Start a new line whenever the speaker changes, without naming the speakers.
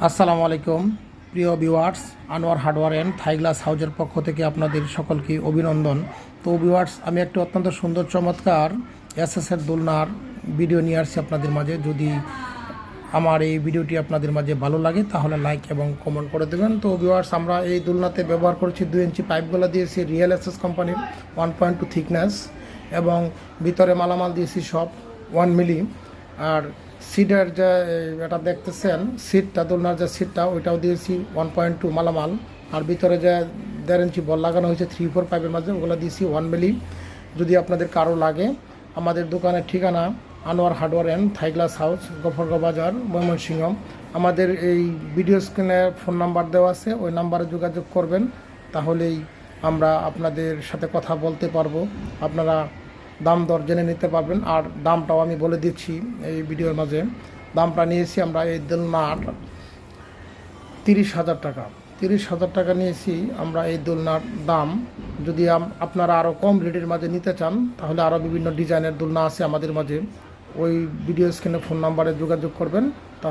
আসসালামু আলাইকুম প্রিয় viewers, Anwar hardware and Thai glass হাউজের পক্ষ থেকে আপনাদের সকলকে অভিনন্দন। তো ভিউয়ার্স, আমি একটি অত্যন্ত সুন্দর চমৎকার এসএসের দোলনার ভিডিও নিয়ে আসছি আপনাদের মাঝে। যদি আমার এই ভিডিওটি আপনাদের মাঝে ভালো লাগে তাহলে লাইক এবং কমেন্ট করে দেবেন। তো ভিউয়ার্স, আমরা এই দোলনাতে ব্যবহার করেছি 2 ইঞ্চি পাইপগুলো দিয়েছি রিয়েল এসএস কোম্পানির 1.2 থিকনেস, এবং ভিতরে মালামাল দিয়েছি সব 1 মিলি। আর সিটের যে এটা দেখতেছেন, সিটটা দোলনার যে সিটটা ওইটাও দিয়েছি 1.2 মালামাল। আর ভিতরে যে 1.5 ইঞ্চি বল লাগানো হয়েছে 3-4 পাইপের মাঝে, ওগুলো দিয়েছি 1 মিলি। যদি আপনাদের কারো লাগে, আমাদের দোকানের ঠিকানা Anwar hardware and Thai glass house, Gafargaon বাজার, ময়মনসিংহ। আমাদের এই ভিডিও স্ক্রিনে ফোন নাম্বার দেওয়া আছে, ওই নাম্বারে যোগাযোগ করবেন, তাহলেই আমরা আপনাদের সাথে কথা বলতে পারবো। আপনারা দাম দর জেনে নিতে পারবেন। আর দামটাও আমি বলে দিচ্ছি এই ভিডিওর মাঝে। দামটা নিয়েছি আমরা এই দোলনার 30,000 টাকা। 30,000 টাকা নিয়েছি আমরা এই দোলনার দাম। যদি আপনারা আরও কম রেটের মাঝে নিতে চান, তাহলে আরও বিভিন্ন ডিজাইনের দোলনা আছে আমাদের মাঝে। ওই ভিডিও স্ক্রিনে ফোন নাম্বারে যোগাযোগ করবেন, তাহলে